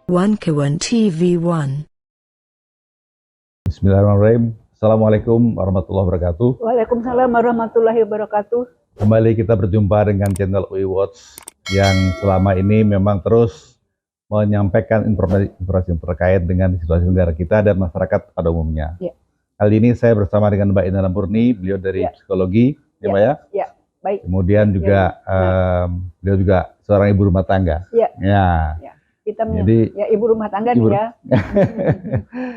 One Kawan TV1. Bismillahirrahmanirrahim. Assalamualaikum warahmatullahi wabarakatuh. Waalaikumsalam warahmatullahi wabarakatuh. Kembali kita berjumpa dengan channel UI Watch yang selama ini memang terus menyampaikan informasi terkait dengan situasi negara kita dan masyarakat pada umumnya. Ya. Kali ini saya bersama dengan Mbak Ina Lampurni, beliau dari psikologi, ya Mbak ya? Ya, baik. Kemudian juga beliau juga seorang ibu rumah tangga. Ya. Ya. Kita Jadi, ya ibu rumah tangga nih ya.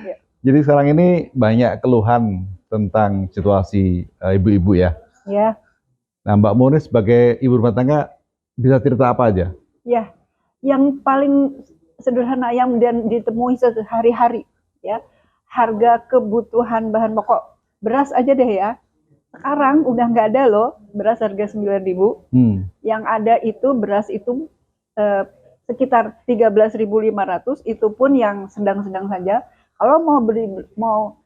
Ya. Jadi sekarang ini banyak keluhan tentang situasi ibu-ibu ya. Ya. Nah, Mbak Murni sebagai ibu rumah tangga bisa cerita apa aja? Ya, yang paling sederhana yang ditemui sehari-hari ya, harga kebutuhan bahan pokok beras aja deh ya. Sekarang udah nggak ada loh beras harga 9.000. Yang ada itu beras itu sekitar 13.500, itu pun yang sedang-sedang saja. Kalau mau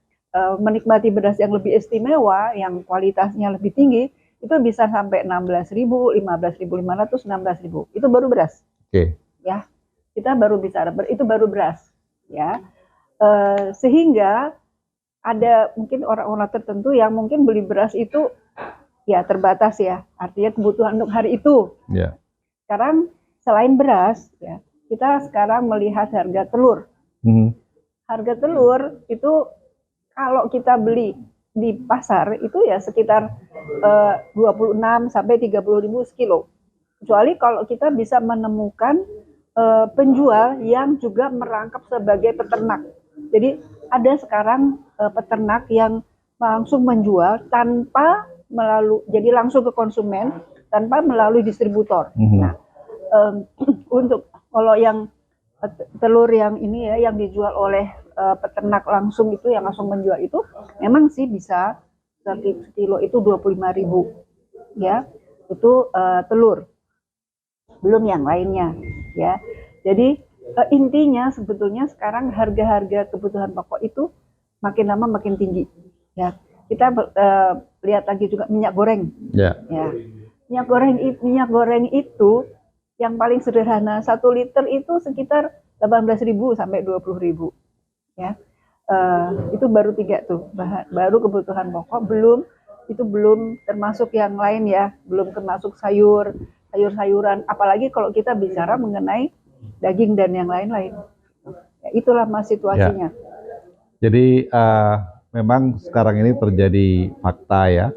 menikmati beras yang lebih istimewa, yang kualitasnya lebih tinggi, itu bisa sampai 16.000, 15.500, 16.000. Itu baru beras. Oke. Ya, kita baru bisa itu baru beras. Ya, sehingga ada mungkin orang-orang tertentu yang mungkin beli beras itu ya terbatas ya. Artinya kebutuhan untuk hari itu. Ya. Sekarang selain beras, ya, kita sekarang melihat harga telur. Harga telur itu kalau kita beli di pasar itu ya sekitar 26 sampai 30.000 sekilo. Kecuali kalau kita bisa menemukan penjual yang juga merangkap sebagai peternak. Jadi ada sekarang peternak yang langsung menjual tanpa jadi langsung ke konsumen tanpa melalui distributor. Nah, untuk kalau yang telur yang ini ya yang dijual oleh peternak langsung itu yang langsung menjual itu memang sih bisa sekilo itu 25.000 ya, itu telur, belum yang lainnya ya. Jadi intinya sebetulnya sekarang harga-harga kebutuhan pokok itu makin lama makin tinggi ya. Kita lihat lagi juga minyak goreng ya. Minyak goreng itu yang paling sederhana 1 liter itu sekitar 18.000 sampai 20.000 ya. Itu baru 3 tuh baru kebutuhan pokok, belum termasuk yang lain ya, belum termasuk sayur-sayuran, apalagi kalau kita bicara mengenai daging dan yang lain-lain ya, itulah mas situasinya ya. Jadi memang sekarang ini terjadi fakta ya,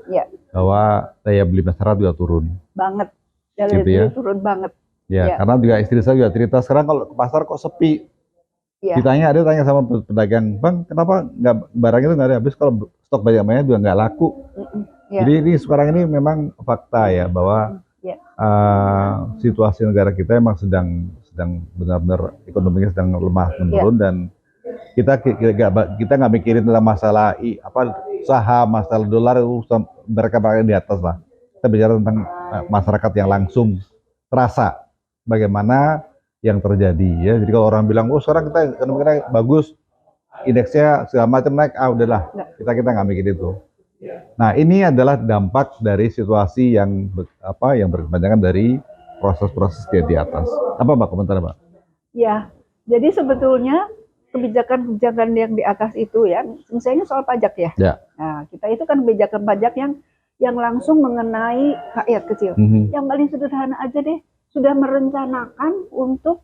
bahwa daya beli masyarakat juga turun banget, daya beli turun banget. Ya, karena juga istri saya juga cerita sekarang kalau ke pasar kok sepi. Ya. Tanya sama pedagang, Bang, kenapa nggak barang itu nggak ada habis, kalau stok banyak-banyak juga nggak laku. Ya. Jadi ini sekarang ini memang fakta ya bahwa situasi negara kita memang sedang benar-benar ekonominya sedang lemah menurun dan kita nggak mikirin tentang masalah saham, masalah dolar, mereka di atas lah. Kita bicara tentang masyarakat yang langsung terasa bagaimana yang terjadi ya. Jadi kalau orang bilang, oh sekarang kita ekonominya bagus, indeksnya segala macam naik, udahlah, kita nggak mikir itu. Nah, ini adalah dampak dari situasi yang berkepanjangan dari proses-proses di atas. Apa Mbak komentar Mbak? Ya, jadi sebetulnya kebijakan-kebijakan yang di atas itu ya, misalnya soal pajak ya. Nah, kita itu kan kebijakan pajak yang langsung mengenai rakyat kecil. Yang paling sederhana aja deh, sudah merencanakan untuk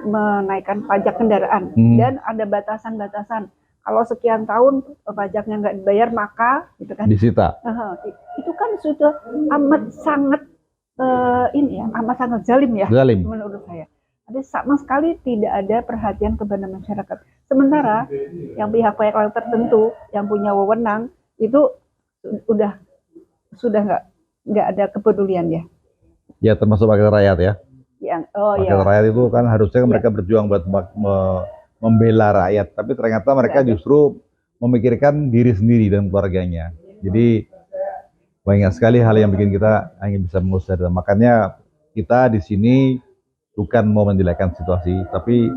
menaikkan pajak kendaraan dan ada batasan-batasan. Kalau sekian tahun pajaknya nggak dibayar maka gitu kan disita. Itu kan sudah amat sangat amat sangat zalim ya menurut saya. Ada sama sekali tidak ada perhatian kepada masyarakat. Sementara yang pihak-pihak tertentu yang punya wewenang itu sudah nggak ada kepedulian ya. Ya, termasuk wakil rakyat ya. Wakil rakyat itu kan harusnya mereka berjuang buat membela rakyat, tapi ternyata mereka justru memikirkan diri sendiri dan keluarganya. Jadi banyak sekali hal yang bikin kita hanya bisa mengusir. Makanya kita di sini bukan mau menjelekkan situasi, tapi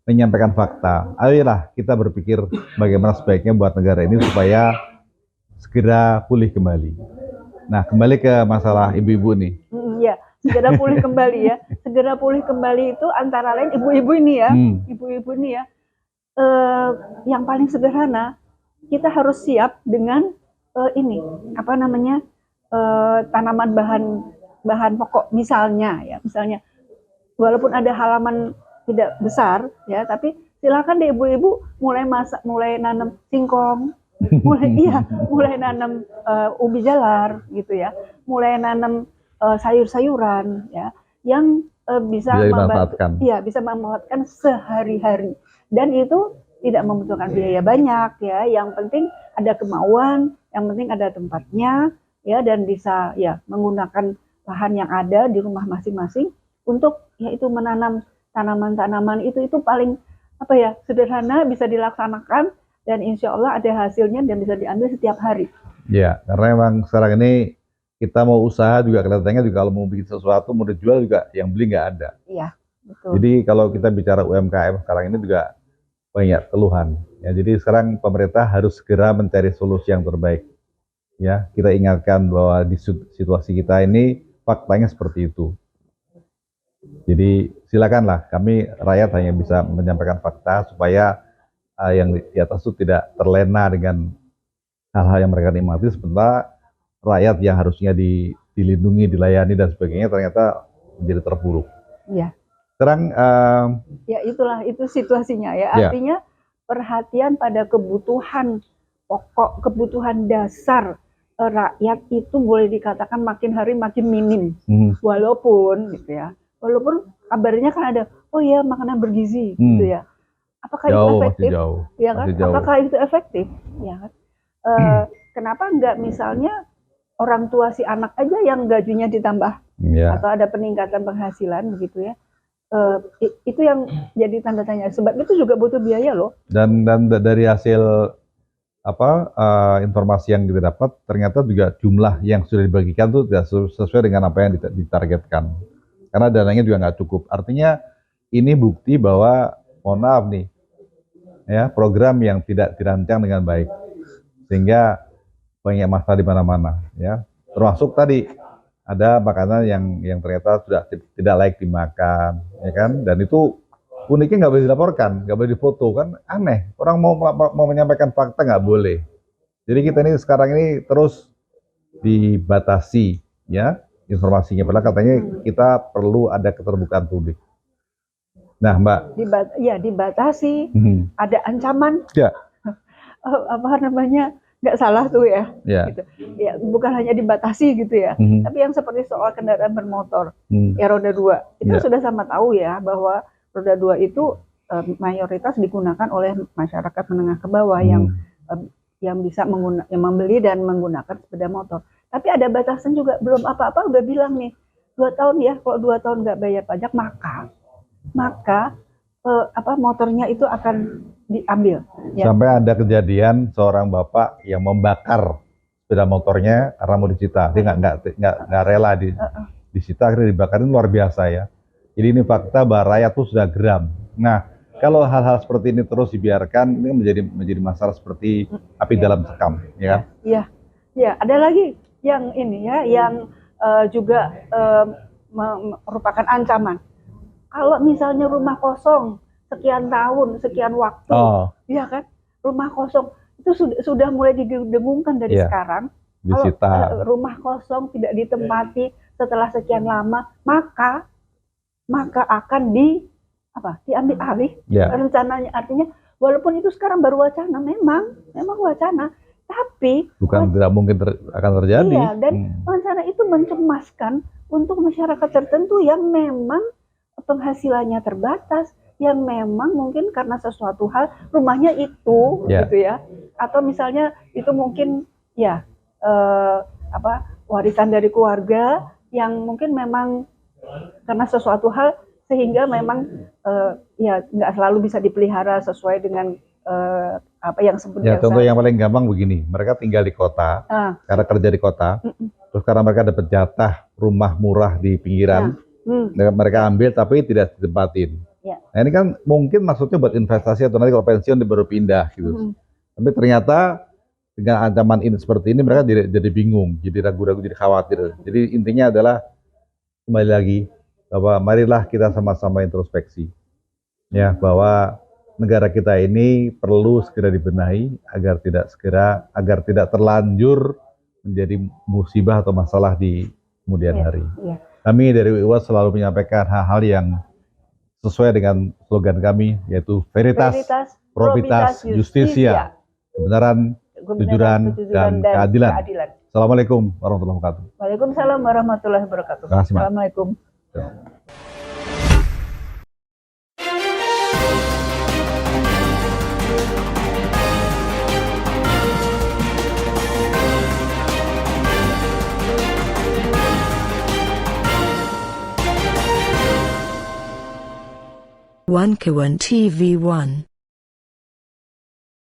menyampaikan fakta. Ayolah kita berpikir bagaimana sebaiknya buat negara ini supaya segera pulih kembali. Nah, kembali ke masalah ibu-ibu nih. Ya, segera pulih kembali ya. segera pulih kembali itu antara lain ibu-ibu ini ya, ibu-ibu ini ya, yang paling sederhana kita harus siap dengan ini apa namanya tanaman bahan pokok misalnya walaupun ada halaman tidak besar ya, tapi silakan deh ibu-ibu mulai nanam singkong, mulai nanam ubi jalar gitu ya, mulai nanam sayur-sayuran ya yang bisa dimanfaatkan. Bisa memanfaatkan sehari-hari, dan itu tidak membutuhkan biaya banyak ya. Yang penting ada kemauan, yang penting ada tempatnya ya, dan bisa ya menggunakan lahan yang ada di rumah masing-masing untuk yaitu menanam tanaman-tanaman itu paling apa ya, sederhana, bisa dilaksanakan dan insya Allah ada hasilnya dan bisa diambil setiap hari. Ya, karena memang sekarang ini kita mau usaha juga kelihatannya juga kalau mau bikin sesuatu mau dijual juga yang beli nggak ada. Iya, betul. Jadi kalau kita bicara UMKM sekarang ini juga banyak keluhan. Ya, jadi sekarang pemerintah harus segera mencari solusi yang terbaik. Ya, kita ingatkan bahwa di situasi kita ini faktanya seperti itu. Jadi silakanlah, kami rakyat hanya bisa menyampaikan fakta supaya yang di atas itu tidak terlena dengan hal-hal yang mereka nikmati, sementara rakyat yang harusnya dilindungi, dilayani dan sebagainya ternyata menjadi terpuruk. Iya. Sekarang ya itu situasinya ya. Artinya perhatian pada kebutuhan pokok, kebutuhan dasar rakyat itu boleh dikatakan makin hari makin minim. Walaupun gitu ya. Walaupun kabarnya kan ada makanan bergizi gitu ya. Apakah itu efektif? Ya kan? Apakah itu efektif? Ya kan? Kenapa enggak misalnya orang tua si anak aja yang gajinya ditambah atau ada peningkatan penghasilan begitu ya, itu yang jadi tanda tanya, sebab itu juga butuh biaya loh. Dan dari hasil informasi yang kita dapat ternyata juga jumlah yang sudah dibagikan itu tidak sesuai dengan apa yang ditargetkan karena dananya juga nggak cukup. Artinya ini bukti bahwa mohon maaf nih ya, program yang tidak dirancang dengan baik sehingga banyak masalah di mana-mana ya, termasuk tadi ada makanan yang ternyata sudah tidak layak dimakan ya kan, dan itu uniknya nggak boleh dilaporkan, nggak boleh difoto, kan aneh, orang mau menyampaikan fakta nggak boleh. Jadi kita ini sekarang ini terus dibatasi ya informasinya, padahal katanya kita perlu ada keterbukaan publik. Nah Mbak, dibatasi, ada ancaman nggak salah tuh ya. Gitu. Ya, bukan hanya dibatasi gitu ya, tapi yang seperti soal kendaraan bermotor, ya roda 2, itu sudah sama tahu ya bahwa roda 2 itu mayoritas digunakan oleh masyarakat menengah ke bawah yang bisa membeli dan menggunakan sepeda motor. Tapi ada batasan juga, belum apa-apa udah bilang nih 2 tahun ya, kalau 2 tahun nggak bayar pajak maka motornya itu akan diambil. Ya. Sampai ada kejadian seorang bapak yang membakar sepeda motornya karena mau disita, dia nggak rela disita, akhirnya dibakarin, luar biasa ya. Jadi ini fakta bahwa rakyat tuh sudah geram. Nah, kalau hal-hal seperti ini terus dibiarkan, ini menjadi masalah seperti api dalam sekam, ya kan? Iya, ya. Ada lagi yang ini ya, yang juga merupakan ancaman. Kalau misalnya rumah kosong sekian tahun, sekian waktu, ya kan, rumah kosong itu sudah mulai didengungkan dari sekarang. Disita. Kalau rumah kosong tidak ditempati setelah sekian lama, maka akan diambil alih rencananya. Artinya walaupun itu sekarang baru wacana, memang wacana, tapi bukan tidak mungkin akan terjadi. Iya, dan rencana itu mencemaskan untuk masyarakat tertentu yang memang penghasilannya terbatas, yang memang mungkin karena sesuatu hal rumahnya itu gitu ya, atau misalnya itu mungkin warisan dari keluarga yang mungkin memang karena sesuatu hal sehingga memang nggak selalu bisa dipelihara sesuai dengan apa yang sebutnya. Contoh yang paling gampang begini, mereka tinggal di kota, karena kerja di kota, terus karena mereka dapat jatah rumah murah di pinggiran, mereka ambil tapi tidak ditempatin. Nah ini kan mungkin maksudnya buat investasi atau nanti kalau pensiun baru pindah gitu. Tapi ternyata dengan ancaman ini seperti ini mereka jadi bingung, jadi ragu-ragu, jadi khawatir. Jadi intinya adalah kembali lagi bahwa marilah kita sama-sama introspeksi, ya, bahwa negara kita ini perlu segera dibenahi agar tidak terlanjur menjadi musibah atau masalah di kemudian hari. Kami dari UIWAS selalu menyampaikan hal-hal yang sesuai dengan slogan kami, yaitu Veritas, Probitas, Justisia, kebenaran, kejujuran, dan keadilan. Assalamualaikum warahmatullahi wabarakatuh. Waalaikumsalam warahmatullahi wabarakatuh. Terima kasih, Mak. Assalamualaikum. One Kawan TV 1